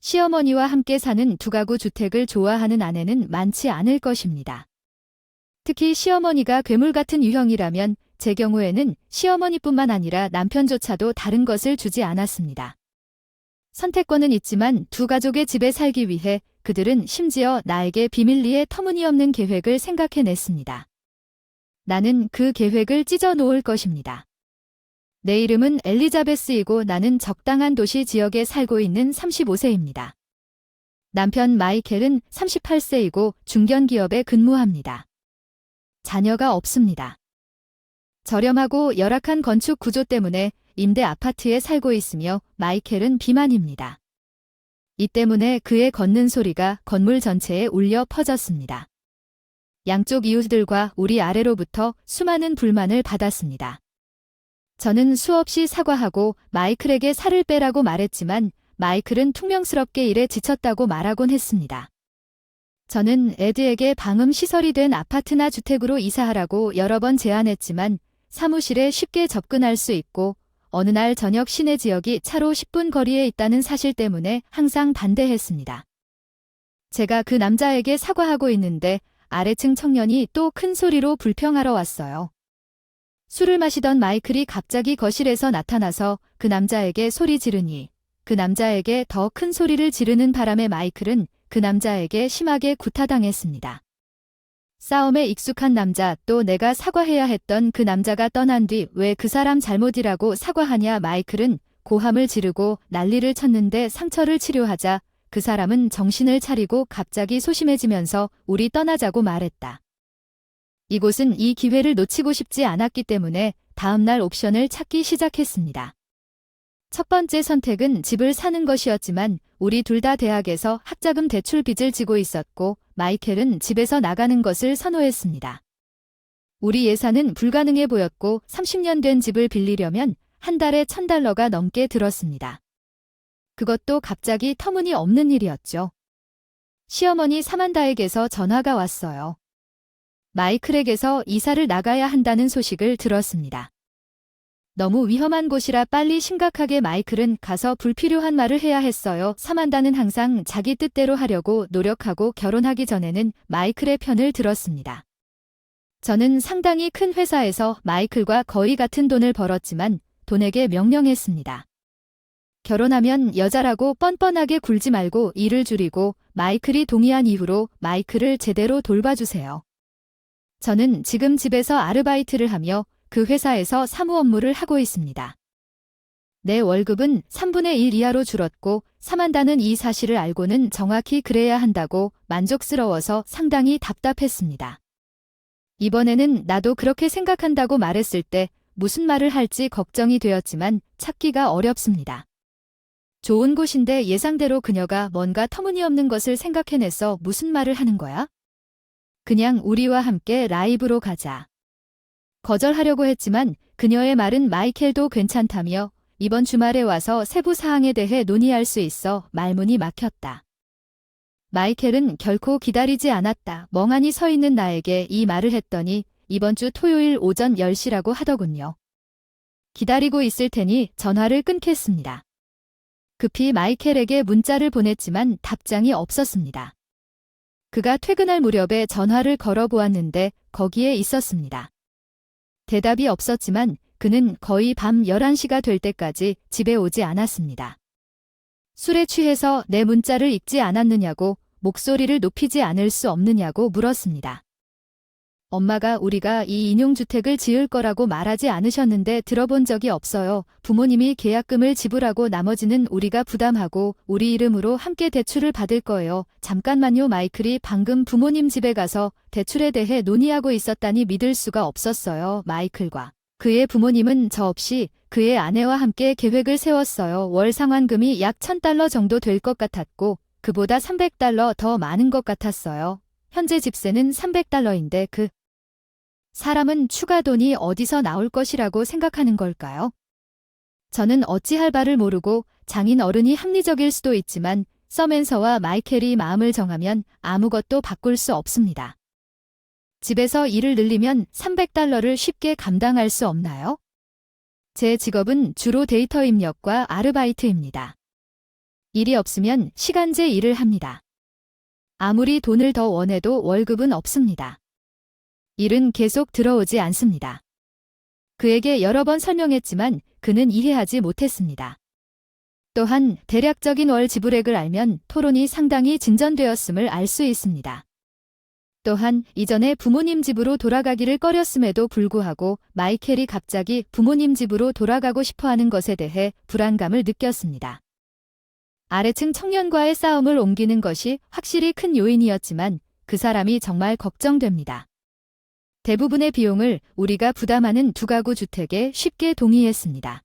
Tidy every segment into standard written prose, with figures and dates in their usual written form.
시어머니와 함께 사는 두 가구 주택을 좋아하는 아내는 많지 않을 것입니다. 특히 시어머니가 괴물 같은 유형이라면 제 경우에는 시어머니뿐만 아니라 남편조차도 다른 것을 주지 않았습니다. 선택권은 있지만 두 가족의 집에 살기 위해 그들은 심지어 나에게 비밀리에 터무니없는 계획을 생각해냈습니다. 나는 그 계획을 찢어 놓을 것입니다. 내 이름은 엘리자베스이고 나는 적당한 도시 지역에 살고 있는 35세입니다. 남편 마이켈은 38세이고 중견기업에 근무합니다. 자녀가 없습니다. 저렴하고 열악한 건축 구조 때문에 임대 아파트에 살고 있으며 마이켈은 비만입니다. 이 때문에 그의 걷는 소리가 건물 전체에 울려 퍼졌습니다. 양쪽 이웃들과 우리 아래로부터 수많은 불만을 받았습니다. 저는 수없이 사과하고 마이클에게 살을 빼라고 말했지만 마이클은 퉁명스럽게 일에 지쳤다고 말하곤 했습니다. 저는 에드에게 방음 시설이 된 아파트나 주택으로 이사하라고 여러 번 제안했지만 사무실에 쉽게 접근할 수 있고 어느 날 저녁 시내 지역이 차로 10분 거리에 있다는 사실 때문에 항상 반대했습니다. 제가 그 남자에게 사과하고 있는데 아래층 청년이 또 큰 소리로 불평하러 왔어요. 술을 마시던 마이클이 갑자기 거실에서 나타나서 그 남자에게 소리 지르니 그 남자에게 더 큰 소리를 지르는 바람에 마이클은 그 남자에게 심하게 구타당했습니다. 싸움에 익숙한 남자, 또 내가 사과해야 했던 그 남자가 떠난 뒤 왜 그 사람 잘못이라고 사과하냐. 마이클은 고함을 지르고 난리를 쳤는데 상처를 치료하자 그 사람은 정신을 차리고 갑자기 소심해지면서 우리 떠나자고 말했다. 이곳은 이 기회를 놓치고 싶지 않았기 때문에 다음날 옵션을 찾기 시작했습니다. 첫 번째 선택은 집을 사는 것이었지만 우리 둘 다 대학에서 학자금 대출 빚을 지고 있었고 마이켈은 집에서 나가는 것을 선호했습니다. 우리 예산은 불가능해 보였고 30년 된 집을 빌리려면 한 달에 $1,000가 넘게 들었습니다. 그것도 갑자기 터무니없는 일이었죠. 시어머니 사만다에게서 전화가 왔어요. 마이클에게서 이사를 나가야 한다는 소식을 들었습니다. 너무 위험한 곳이라 빨리 심각하게 마이클은 가서 불필요한 말을 해야 했어요. 사만다는 항상 자기 뜻대로 하려고 노력하고 결혼하기 전에는 마이클의 편을 들었습니다. 저는 상당히 큰 회사에서 마이클과 거의 같은 돈을 벌었지만 돈에게 명령했습니다. 결혼하면 여자라고 뻔뻔하게 굴지 말고 일을 줄이고 마이클이 동의한 이후로 마이클을 제대로 돌봐주세요. 저는 지금 집에서 아르바이트를 하며 그 회사에서 사무 업무를 하고 있습니다. 내 월급은 3분의 1 이하로 줄었고 사만다는 이 사실을 알고는 정확히 그래야 한다고 만족스러워서 상당히 답답했습니다. 이번에는 나도 그렇게 생각한다고 말했을 때 무슨 말을 할지 걱정이 되었지만 찾기가 어렵습니다. 좋은 곳인데 예상대로 그녀가 뭔가 터무니없는 것을 생각해내서 무슨 말을 하는 거야? 그냥 우리와 함께 라이브로 가자. 거절하려고 했지만 그녀의 말은 마이켈도 괜찮다며 이번 주말에 와서 세부 사항에 대해 논의할 수 있어 말문이 막혔다. 마이켈은 결코 기다리지 않았다. 멍하니 서 있는 나에게 이 말을 했더니 이번 주 토요일 오전 10시라고 하더군요. 기다리고 있을 테니 전화를 끊겠습니다. 급히 마이켈에게 문자를 보냈지만 답장이 없었습니다. 그가 퇴근할 무렵에 전화를 걸어보았는데 거기에 있었습니다. 대답이 없었지만 그는 거의 밤 11시가 될 때까지 집에 오지 않았습니다. 술에 취해서 내 문자를 읽지 않았느냐고, 목소리를 높이지 않을 수 없느냐고 물었습니다. 엄마가 우리가 이 인용주택을 지을 거라고 말하지 않으셨는데 들어본 적이 없어요. 부모님이 계약금을 지불하고 나머지는 우리가 부담하고 우리 이름으로 함께 대출을 받을 거예요. 잠깐만요. 마이클이 방금 부모님 집에 가서 대출에 대해 논의하고 있었다니 믿을 수가 없었어요. 마이클과 그의 부모님은 저 없이 그의 아내와 함께 계획을 세웠어요. 월 상환금이 약 $1,000 정도 될 것 같았고 그보다 $300 더 많은 것 같았어요. 현재 집세는 $300인데 그 사람은 추가 돈이 어디서 나올 것이라고 생각하는 걸까요? 저는 어찌할 바를 모르고 장인 어른이 합리적일 수도 있지만 서맨서와 마이켈이 마음을 정하면 아무것도 바꿀 수 없습니다. 집에서 일을 늘리면 $300를 쉽게 감당할 수 없나요? 제 직업은 주로 데이터 입력과 아르바이트입니다. 일이 없으면 시간제 일을 합니다. 아무리 돈을 더 원해도 월급은 없습니다. 일은 계속 들어오지 않습니다. 그에게 여러 번 설명했지만 그는 이해하지 못했습니다. 또한 대략적인 월 지불액을 알면 토론이 상당히 진전되었음을 알 수 있습니다. 또한 이전에 부모님 집으로 돌아가기를 꺼렸음에도 불구하고 마이켈이 갑자기 부모님 집으로 돌아가고 싶어하는 것에 대해 불안감을 느꼈습니다. 아래층 청년과의 싸움을 옮기는 것이 확실히 큰 요인이었지만 그 사람이 정말 걱정됩니다. 대부분의 비용을 우리가 부담하는 두 가구 주택에 쉽게 동의했습니다.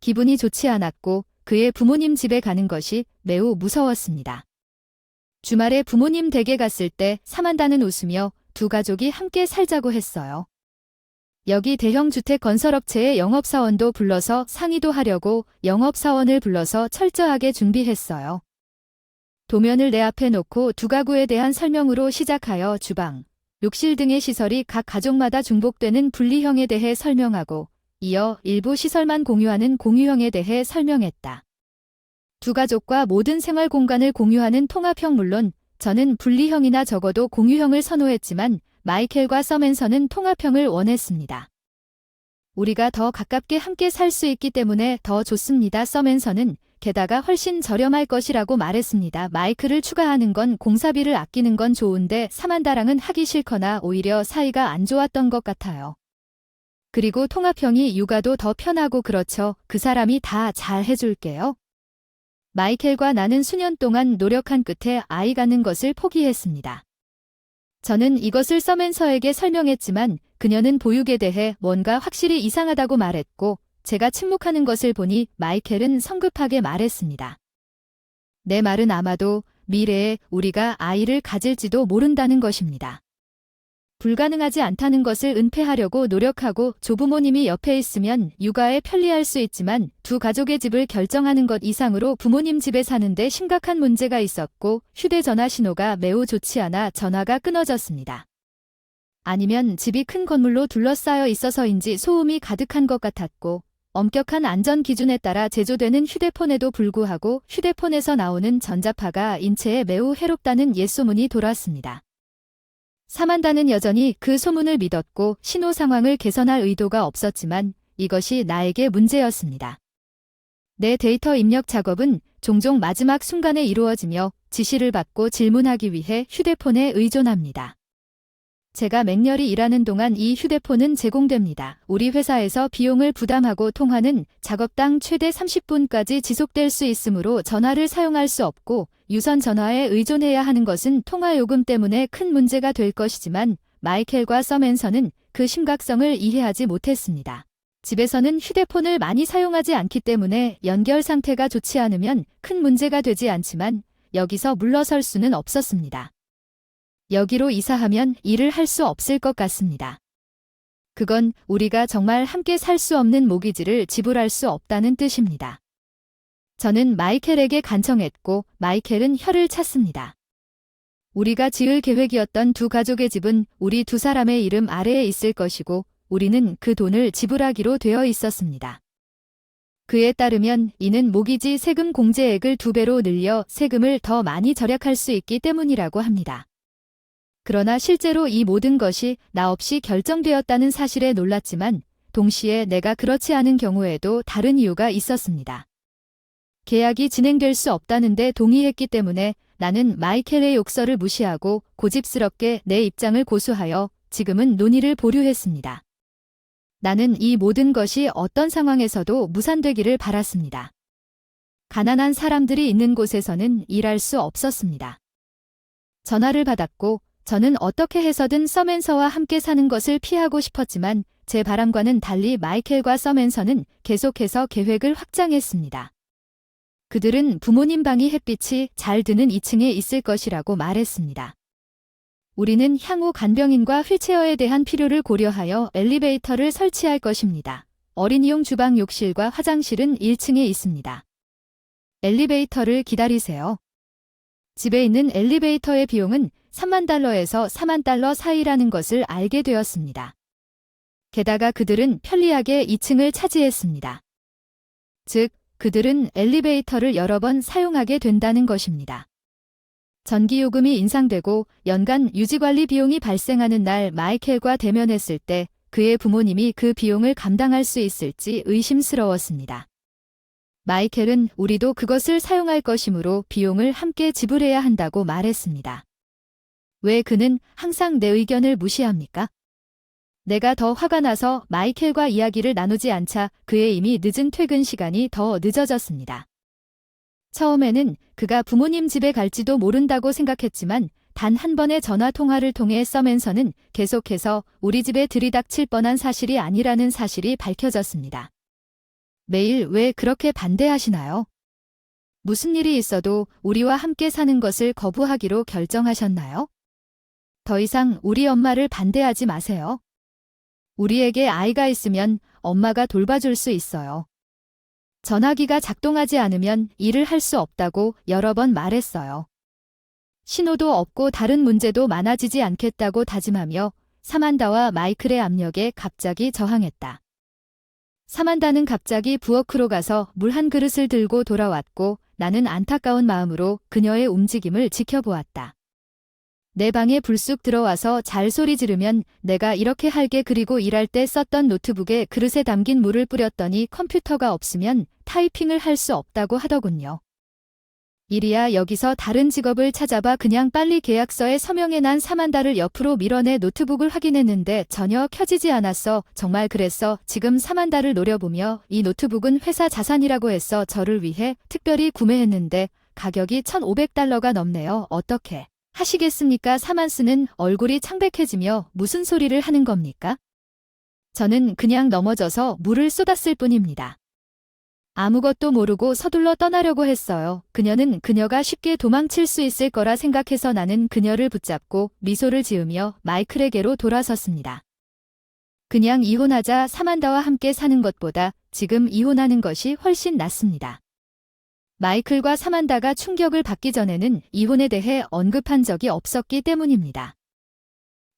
기분이 좋지 않았고 그의 부모님 집에 가는 것이 매우 무서웠습니다. 주말에 부모님 댁에 갔을 때 사만다는 웃으며 두 가족이 함께 살자고 했어요. 여기 대형 주택 건설업체의 영업사원도 불러서 상의도 하려고 영업사원을 불러서 철저하게 준비했어요. 도면을 내 앞에 놓고 두 가구에 대한 설명으로 시작하여 주방, 욕실 등의 시설이 각 가족마다 중복되는 분리형에 대해 설명하고 이어 일부 시설만 공유하는 공유형에 대해 설명했다. 두 가족과 모든 생활 공간을 공유하는 통합형 물론 저는 분리형이나 적어도 공유형을 선호했지만 마이켈과 서맨서는 통합형을 원했습니다. 우리가 더 가깝게 함께 살 수 있기 때문에 더 좋습니다. 서맨서는 게다가 훨씬 저렴할 것이라고 말했습니다. 마이클을 추가하는 건 공사비를 아끼는 건 좋은데 사만다랑은 하기 싫거나 오히려 사이가 안 좋았던 것 같아요. 그리고 통합형이 육아도 더 편하고 그렇죠. 그 사람이 다 잘 해줄게요. 마이켈과 나는 수년 동안 노력한 끝에 아이 갖는 것을 포기했습니다. 저는 이것을 서맨서에게 설명했지만 그녀는 보육에 대해 뭔가 확실히 이상하다고 말했고 제가 침묵하는 것을 보니 마이켈은 성급하게 말했습니다. 내 말은 아마도 미래에 우리가 아이를 가질지도 모른다는 것입니다. 불가능하지 않다는 것을 은폐하려고 노력하고 조부모님이 옆에 있으면 육아에 편리할 수 있지만 두 가족의 집을 결정하는 것 이상으로 부모님 집에 사는데 심각한 문제가 있었고 휴대전화 신호가 매우 좋지 않아 전화가 끊어졌습니다. 아니면 집이 큰 건물로 둘러싸여 있어서인지 소음이 가득한 것 같았고 엄격한 안전 기준에 따라 제조되는 휴대폰에도 불구하고 휴대폰에서 나오는 전자파가 인체에 매우 해롭다는 옛소문이 돌았습니다. 사만다는 여전히 그 소문을 믿었고 신호 상황을 개선할 의도가 없었지만 이것이 나에게 문제였습니다. 내 데이터 입력 작업은 종종 마지막 순간에 이루어지며 지시를 받고 질문하기 위해 휴대폰에 의존합니다. 제가 맹렬히 일하는 동안 이 휴대폰은 제공됩니다. 우리 회사에서 비용을 부담하고 통화는 작업당 최대 30분까지 지속될 수 있으므로 전화를 사용할 수 없고 유선 전화에 의존해야 하는 것은 통화 요금 때문에 큰 문제가 될 것이지만 마이켈과 서맨서는 그 심각성을 이해하지 못했습니다. 집에서는 휴대폰을 많이 사용하지 않기 때문에 연결 상태가 좋지 않으면 큰 문제가 되지 않지만 여기서 물러설 수는 없었습니다. 여기로 이사하면 일을 할 수 없을 것 같습니다. 그건 우리가 정말 함께 살 수 없는 모기지를 지불할 수 없다는 뜻입니다. 저는 마이켈에게 간청했고 마이켈은 혀를 찼습니다. 우리가 지을 계획이었던 두 가족의 집은 우리 두 사람의 이름 아래에 있을 것이고 우리는 그 돈을 지불하기로 되어 있었습니다. 그에 따르면 이는 모기지 세금 공제액을 2배로 늘려 세금을 더 많이 절약할 수 있기 때문이라고 합니다. 그러나 실제로 이 모든 것이 나 없이 결정되었다는 사실에 놀랐지만 동시에 내가 그렇지 않은 경우에도 다른 이유가 있었습니다. 계약이 진행될 수 없다는데 동의했기 때문에 나는 마이켈의 욕설을 무시하고 고집스럽게 내 입장을 고수하여 지금은 논의를 보류했습니다. 나는 이 모든 것이 어떤 상황에서도 무산되기를 바랐습니다. 가난한 사람들이 있는 곳에서는 일할 수 없었습니다. 전화를 받았고 저는 어떻게 해서든 서맨서와 함께 사는 것을 피하고 싶었지만 제 바람과는 달리 마이켈과 서맨서는 계속해서 계획을 확장했습니다. 그들은 부모님 방이 햇빛이 잘 드는 2층에 있을 것이라고 말했습니다. 우리는 향후 간병인과 휠체어에 대한 필요를 고려하여 엘리베이터를 설치할 것입니다. 어린이용 주방 욕실과 화장실은 1층에 있습니다. 엘리베이터를 기다리세요. 집에 있는 엘리베이터의 비용은 $30,000에서 $40,000 사이라는 것을 알게 되었습니다. 게다가 그들은 편리하게 2층을 차지했습니다. 즉, 그들은 엘리베이터를 여러 번 사용하게 된다는 것입니다. 전기요금이 인상되고 연간 유지관리 비용이 발생하는 날 마이켈과 대면했을 때 그의 부모님이 그 비용을 감당할 수 있을지 의심스러웠습니다. 마이켈은 우리도 그것을 사용할 것이므로 비용을 함께 지불해야 한다고 말했습니다. 왜 그는 항상 내 의견을 무시합니까? 내가 더 화가 나서 마이켈과 이야기를 나누지 않자 그의 이미 늦은 퇴근 시간이 더 늦어졌습니다. 처음에는 그가 부모님 집에 갈지도 모른다고 생각했지만 단 한 번의 전화 통화를 통해 써맨서는 계속해서 우리 집에 들이닥칠 뻔한 사실이 아니라는 사실이 밝혀졌습니다. 매일 왜 그렇게 반대하시나요? 무슨 일이 있어도 우리와 함께 사는 것을 거부하기로 결정하셨나요? 더 이상 우리 엄마를 반대하지 마세요. 우리에게 아이가 있으면 엄마가 돌봐줄 수 있어요. 전화기가 작동하지 않으면 일을 할 수 없다고 여러 번 말했어요. 신호도 없고 다른 문제도 많아지지 않겠다고 다짐하며 사만다와 마이클의 압력에 갑자기 저항했다. 사만다는 갑자기 부엌으로 가서 물 한 그릇을 들고 돌아왔고 나는 안타까운 마음으로 그녀의 움직임을 지켜보았다. 내 방에 불쑥 들어와서 잘 소리 지르면 내가 이렇게 할게 그리고 일할 때 썼던 노트북에 그릇에 담긴 물을 뿌렸더니 컴퓨터가 없으면 타이핑을 할 수 없다고 하더군요. 이리야 여기서 다른 직업을 찾아봐 그냥 빨리 계약서에 서명해 난 사만다를 옆으로 밀어내 노트북을 확인했는데 전혀 켜지지 않았어. 정말 그랬어. 지금 사만다를 노려보며 이 노트북은 회사 자산이라고 해서 저를 위해 특별히 구매했는데 가격이 $1,500가 넘네요. 어떻게 하시겠습니까? 사만스는 얼굴이 창백해지며 무슨 소리를 하는 겁니까? 저는 그냥 넘어져서 물을 쏟았을 뿐입니다. 아무것도 모르고 서둘러 떠나려고 했어요. 그녀는 그녀가 쉽게 도망칠 수 있을 거라 생각해서 나는 그녀를 붙잡고 미소를 지으며 마이클에게로 돌아섰습니다. 그냥 이혼하자. 사만다와 함께 사는 것보다 지금 이혼하는 것이 훨씬 낫습니다. 마이클과 사만다가 충격을 받기 전에는 이혼에 대해 언급한 적이 없었기 때문입니다.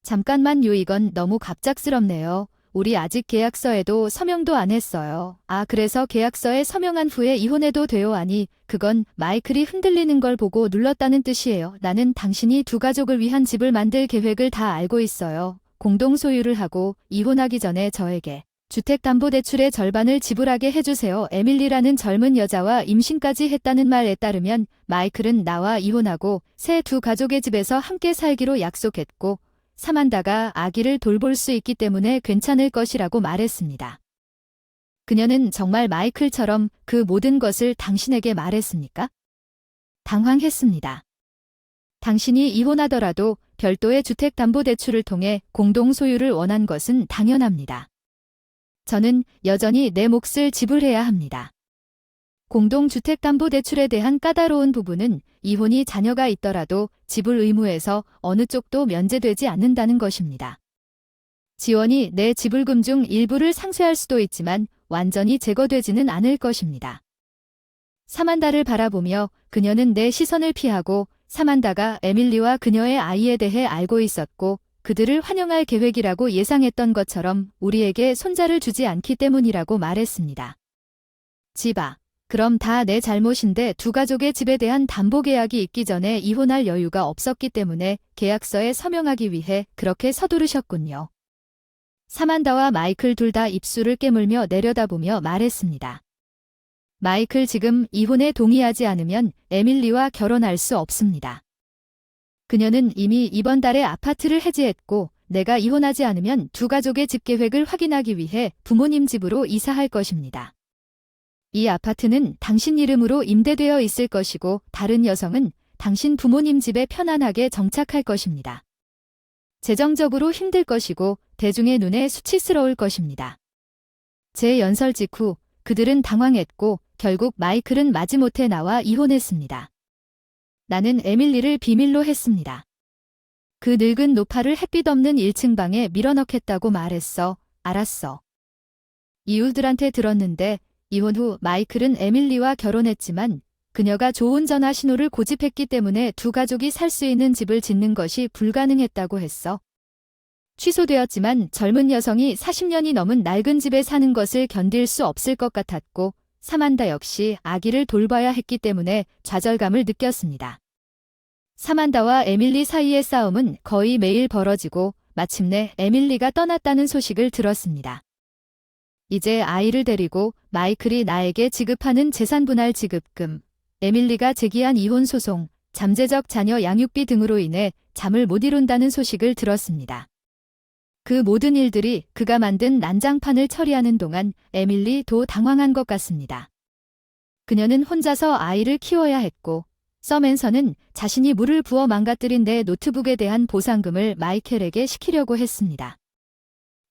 잠깐만요. 이건 너무 갑작스럽네요. 우리 아직 계약서에도 서명도 안 했어요. 아, 그래서 계약서에 서명한 후에 이혼해도 돼요? 아니, 그건 마이클이 흔들리는 걸 보고 눌렀다는 뜻이에요. 나는 당신이 두 가족을 위한 집을 만들 계획을 다 알고 있어요. 공동 소유를 하고 이혼하기 전에 저에게 주택담보대출의 절반을 지불하게 해주세요. 에밀리라는 젊은 여자와 임신까지 했다는 말에 따르면 마이클은 나와 이혼하고 새 두 가족의 집에서 함께 살기로 약속했고 사만다가 아기를 돌볼 수 있기 때문에 괜찮을 것이라고 말했습니다. 그녀는 정말 마이클처럼 그 모든 것을 당신에게 말했습니까? 당황했습니다. 당신이 이혼하더라도 별도의 주택담보대출을 통해 공동 소유를 원한 것은 당연합니다. 저는 여전히 내 몫을 지불해야 합니다. 공동주택담보대출에 대한 까다로운 부분은 이혼이 자녀가 있더라도 지불 의무에서 어느 쪽도 면제되지 않는다는 것입니다. 지원이 내 지불금 중 일부를 상쇄할 수도 있지만 완전히 제거되지는 않을 것입니다. 사만다를 바라보며 그녀는 내 시선을 피하고 사만다가 에밀리와 그녀의 아이에 대해 알고 있었고 그들을 환영할 계획이라고 예상했던 것처럼 우리에게 손자를 주지 않기 때문이라고 말했습니다. 집아. 그럼 다 내 잘못인데 두 가족의 집에 대한 담보계약이 있기 전에 이혼할 여유가 없었기 때문에 계약서에 서명하기 위해 그렇게 서두르셨군요. 사만다와 마이클 둘 다 입술을 깨물며 내려다보며 말했습니다. 마이클 지금 이혼에 동의하지 않으면 에밀리와 결혼할 수 없습니다. 그녀는 이미 이번 달에 아파트를 해지했고 내가 이혼하지 않으면 두 가족의 집 계획을 확인하기 위해 부모님 집으로 이사할 것입니다. 이 아파트는 당신 이름으로 임대되어 있을 것이고 다른 여성은 당신 부모님 집에 편안하게 정착할 것입니다. 재정적으로 힘들 것이고 대중의 눈에 수치스러울 것입니다. 제 연설 직후 그들은 당황했고 결국 마이클은 마지못해 나와 이혼했습니다. 나는 에밀리를 비밀로 했습니다. 그 늙은 노파를 햇빛 없는 1층 방에 밀어넣겠다고 말했어. 알았어. 이웃들한테 들었는데 이혼 후 마이클은 에밀리와 결혼했지만 그녀가 좋은 전화 신호를 고집했기 때문에 두 가족이 살 수 있는 집을 짓는 것이 불가능했다고 했어. 취소되었지만 젊은 여성이 40년이 넘은 낡은 집에 사는 것을 견딜 수 없을 것 같았고 사만다 역시 아기를 돌봐야 했기 때문에 좌절감을 느꼈습니다. 사만다와 에밀리 사이의 싸움은 거의 매일 벌어지고 마침내 에밀리가 떠났다는 소식을 들었습니다. 이제 아이를 데리고 마이클이 나에게 지급하는 재산분할 지급금, 에밀리가 제기한 이혼 소송, 잠재적 자녀 양육비 등으로 인해 잠을 못 이룬다는 소식을 들었습니다. 그 모든 일들이 그가 만든 난장판을 처리하는 동안 에밀리도 당황한 것 같습니다. 그녀는 혼자서 아이를 키워야 했고, 서맨서는 자신이 물을 부어 망가뜨린 내 노트북에 대한 보상금을 마이켈에게 시키려고 했습니다.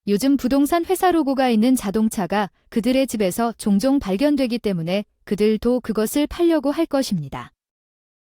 요즘 부동산 회사 로고가 있는 자동차가 그들의 집에서 종종 발견되기 때문에 그들도 그것을 팔려고 할 것입니다.